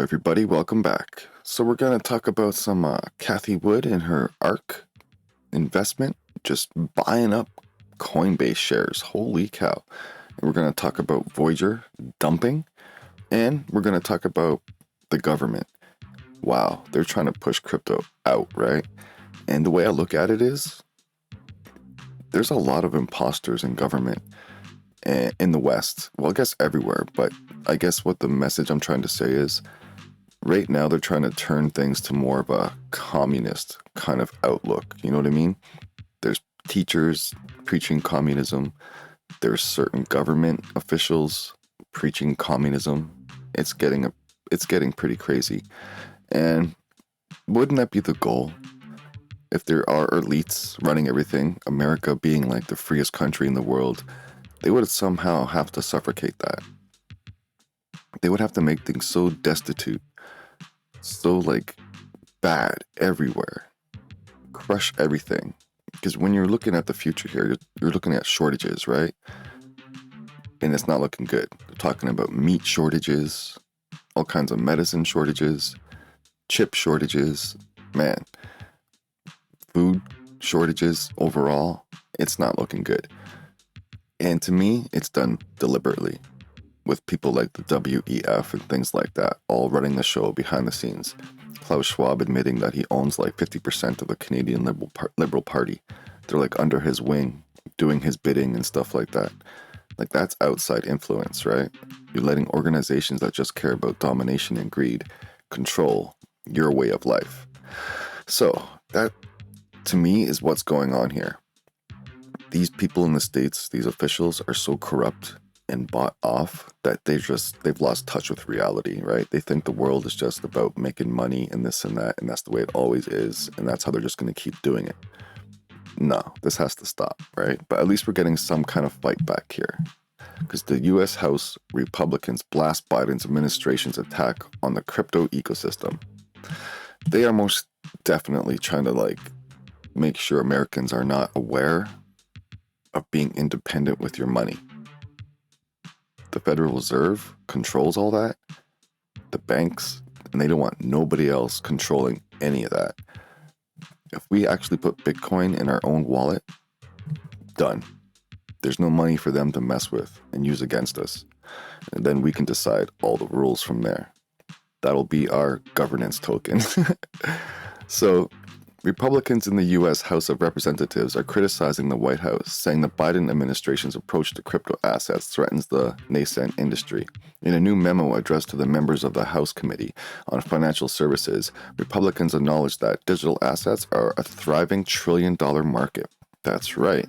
everybody, welcome back. So we're going to talk about some Cathie Wood and her Ark investment, just buying up Coinbase shares. Holy cow. And we're going to talk about Voyager dumping, and we're going to talk about the government. Wow, they're trying to push crypto out, right? And the way I look at it is, there's a lot of imposters in government in the West. Well, I guess everywhere, but I guess what the message I'm trying to say is, right now they're trying to turn things to more of a communist kind of outlook. You know what I mean? There's teachers preaching communism. There's certain government officials preaching communism. It's getting pretty crazy. And wouldn't that be the goal? If there are elites running everything, America being like the freest country in the world, they would somehow have to suffocate that. They would have to make things so destitute, so like bad everywhere, crush everything. Because when you're looking at the future here, you're looking at shortages, right? And it's not looking good. They're talking about meat shortages, all kinds of medicine shortages, chip shortages, man, food shortages overall. It's not looking good. And to me, it's done deliberately, with people like the WEF and things like that, all running the show behind the scenes. Klaus Schwab admitting that he owns like 50% of the Canadian Liberal Party. They're like under his wing, doing his bidding and stuff like that. Like, that's outside influence, right? You're letting organizations that just care about domination and greed control your way of life. So that, to me, is what's going on here. These people in the States, these officials, are so corrupt and bought off that they've lost touch with reality, right? They think the world is just about making money and this and that, and that's the way it always is, and that's how they're just going to keep doing it. No, this has to stop, right? But at least we're getting some kind of fight back here, because the U.S. House Republicans blast Biden's administration's attack on the crypto ecosystem. They are most definitely trying to make sure Americans are not aware of being independent with your money. The Federal Reserve controls all that, the banks, and they don't want nobody else controlling any of that. If we actually put Bitcoin in our own wallet, done. There's no money for them to mess with and use against us. And then we can decide all the rules from there. That'll be our governance token. So, Republicans in the U.S. House of Representatives are criticizing the White House, saying the Biden administration's approach to crypto assets threatens the nascent industry. In a new memo addressed to the members of the House Committee on Financial Services, Republicans acknowledged that digital assets are a thriving trillion-dollar market. That's right.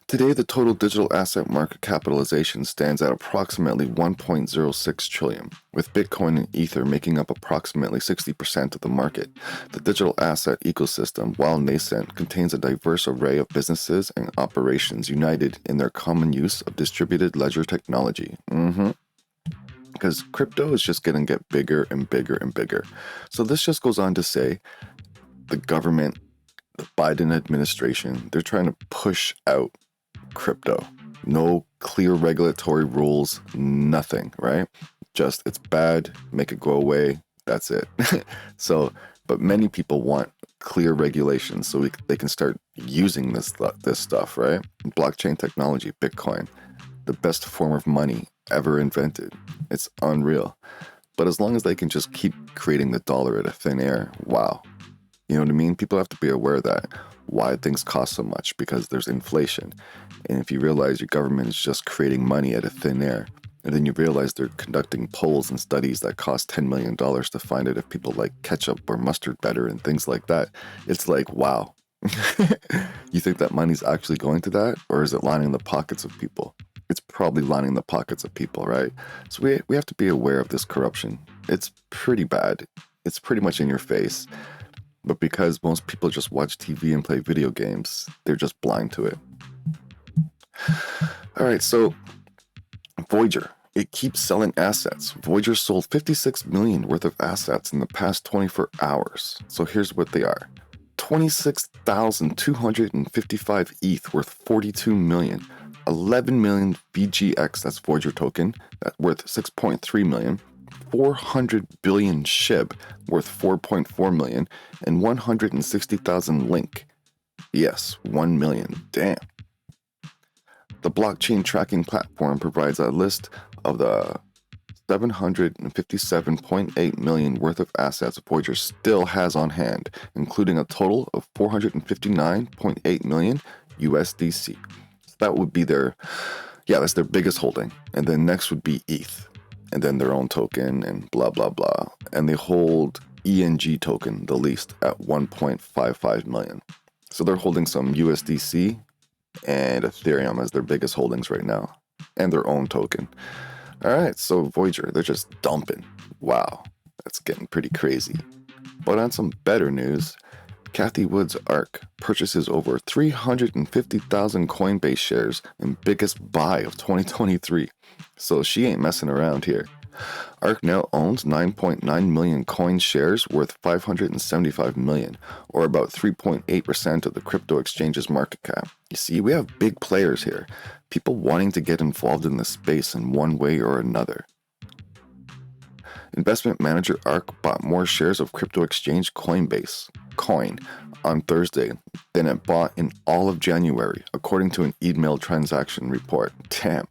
Today, the total digital asset market capitalization stands at approximately $1.06 trillion, with Bitcoin and Ether making up approximately 60% of the market. The digital asset ecosystem, while nascent, contains a diverse array of businesses and operations united in their common use of distributed ledger technology. Because crypto is just going to get bigger and bigger and bigger. So this just goes on to say the government, the Biden administration, they're trying to push out crypto. No clear regulatory rules, nothing, right? Just, it's bad, make it go away, that's it. But many people want clear regulations so they can start using this stuff, right? Blockchain technology, Bitcoin, the best form of money ever invented. It's unreal. But as long as they can just keep creating the dollar out of thin air, wow. You know what I mean? People have to be aware of that. Why things cost so much, because there's inflation. And if you realize your government is just creating money out of thin air, and then you realize they're conducting polls and studies that cost $10 million to find out if people like ketchup or mustard better and things like that, it's like, wow. You think that money's actually going to that, or is it lining the pockets of people? It's probably lining the pockets of people, right? So we have to be aware of this corruption. It's pretty bad. It's pretty much in your face. But because most people just watch TV and play video games, they're just blind to it. All right, so Voyager, it keeps selling assets. Voyager sold 56 million worth of assets in the past 24 hours. So here's what they are. 26,255 ETH worth 42 million. 11 million VGX, that's Voyager token, that's worth 6.3 million. 400 billion SHIB worth 4.4 million and 160,000 Link. Yes, 1 million. Damn. The blockchain tracking platform provides a list of the 757.8 million worth of assets Voyager still has on hand, including a total of 459.8 million USDC. So that would be that's their biggest holding. And then next would be ETH, and then their own token and blah, blah, blah. And they hold ENG token, the least, at 1.55 million. So they're holding some USDC and Ethereum as their biggest holdings right now, and their own token. All right, so Voyager, they're just dumping. Wow, that's getting pretty crazy. But on some better news, Cathie Wood's Ark purchases over 350,000 Coinbase shares in biggest buy of 2023. So she ain't messing around here. Ark now owns 9.9 million coin shares worth 575 million, or about 3.8% of the crypto exchange's market cap. You see, we have big players here, people wanting to get involved in the space in one way or another. Investment manager Ark bought more shares of crypto exchange Coinbase on Thursday than it bought in all of January, according to an email transaction report. Damn.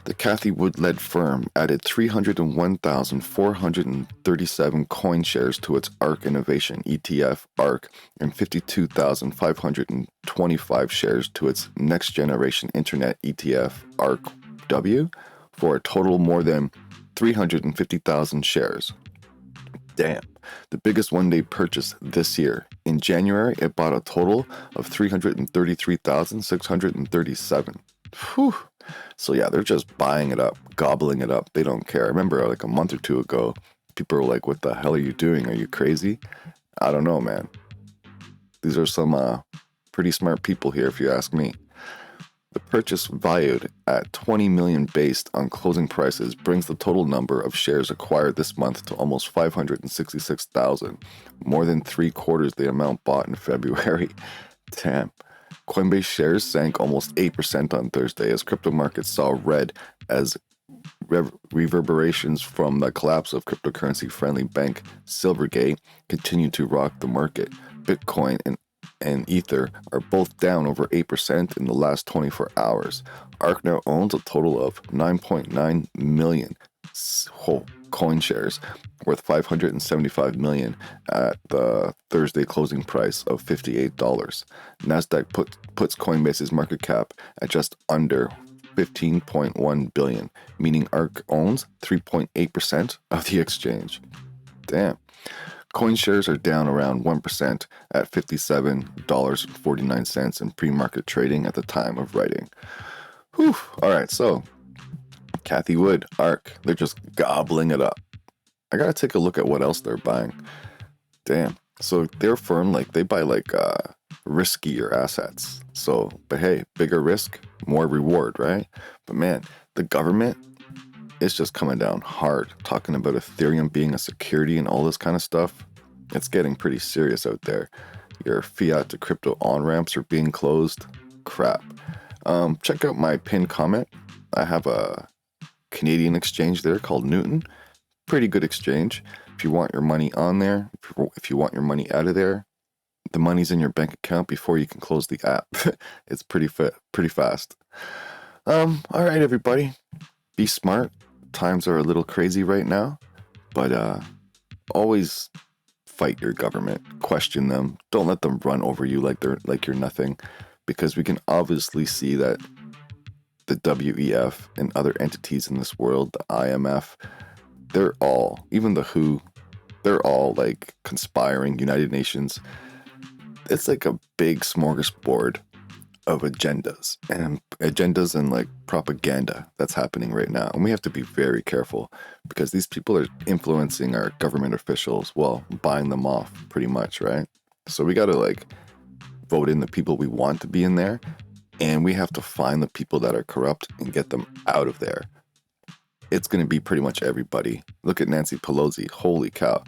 The Cathie Wood-led firm added 301,437 coin shares to its Ark Innovation ETF, Ark, and 52,525 shares to its next-generation Internet ETF, Ark W, for a total more than 350,000 shares. Damn, the biggest one-day purchase this year. In January, it bought a total of 333,637. Whew. So yeah, they're just buying it up, gobbling it up. They don't care. I remember like a month or two ago, people were like, what the hell are you doing? Are you crazy? I don't know, man. These are some pretty smart people here, if you ask me. The purchase, valued at 20 million based on closing prices, brings the total number of shares acquired this month to almost 566,000, more than 3/4 the amount bought in February. Damn. Coinbase shares sank almost 8% on Thursday as crypto markets saw red as reverberations from the collapse of cryptocurrency-friendly bank Silvergate continued to rock the market. Bitcoin and Ether are both down over 8% in the last 24 hours. Ark now owns a total of 9.9 million coin shares worth 575 million at the Thursday closing price of $58. Nasdaq puts Coinbase's market cap at just under 15.1 billion, meaning Ark owns 3.8% of the exchange. Damn. Coin shares are down around 1% at $57.49 in pre-market trading at the time of writing. Whew. All right, so Cathie Wood, Ark, they're just gobbling it up. I gotta take a look at what else they're buying. Damn. So their firm, they buy riskier assets. So, but hey, bigger risk, more reward, right? But man, the government is just coming down hard, talking about Ethereum being a security and all this kind of stuff. It's getting pretty serious out there. Your fiat to crypto on-ramps are being closed. Crap. Check out my pinned comment. I have a Canadian exchange there called Newton. Pretty good exchange. If you want your money on there, if you want your money out of there, the money's in your bank account before you can close the app. It's pretty fast. All right, everybody. Be smart. Times are a little crazy right now, but always fight your government. Question them. Don't let them run over you like you're nothing, because we can obviously see that the WEF and other entities in this world, the IMF, they're all, even the WHO, they're all conspiring, United Nations. It's like a big smorgasbord of agendas and propaganda that's happening right now. And we have to be very careful because these people are influencing our government officials, buying them off pretty much, right? So we got to vote in the people we want to be in there. And we have to find the people that are corrupt and get them out of there. It's going to be pretty much everybody. Look at Nancy Pelosi. Holy cow.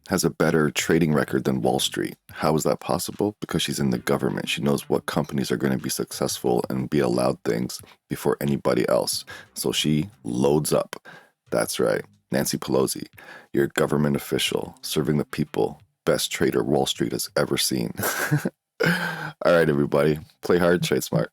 Has a better trading record than Wall Street. How is that possible? Because she's in the government. She knows what companies are going to be successful and be allowed things before anybody else. So she loads up. That's right. Nancy Pelosi, your government official, serving the people, best trader Wall Street has ever seen. All right, everybody, play hard, trade smart.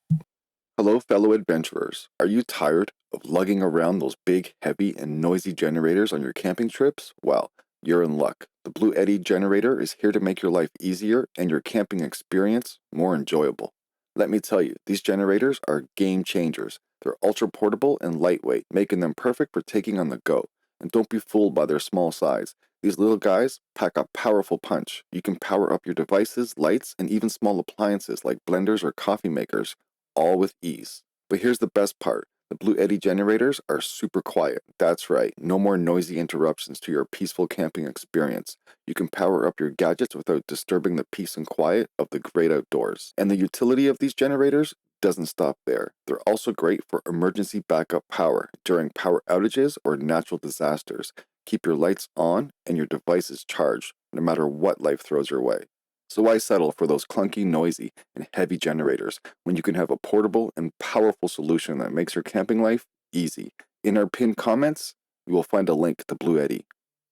Hello, fellow adventurers. Are you tired of lugging around those big, heavy, and noisy generators on your camping trips? Well, you're in luck. The Bluetti generator is here to make your life easier and your camping experience more enjoyable. Let me tell you, these generators are game changers. They're ultra portable and lightweight, making them perfect for taking on the go. And don't be fooled by their small size. These little guys pack a powerful punch. You can power up your devices, lights, and even small appliances like blenders or coffee makers, all with ease. But here's the best part. The Bluetti generators are super quiet. That's right, no more noisy interruptions to your peaceful camping experience. You can power up your gadgets without disturbing the peace and quiet of the great outdoors. And the utility of these generators doesn't stop there. They're also great for emergency backup power during power outages or natural disasters. Keep your lights on and your devices charged no matter what life throws your way. So why settle for those clunky, noisy, and heavy generators when you can have a portable and powerful solution that makes your camping life easy? In our pinned comments, you will find a link to Bluetti.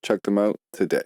Check them out today.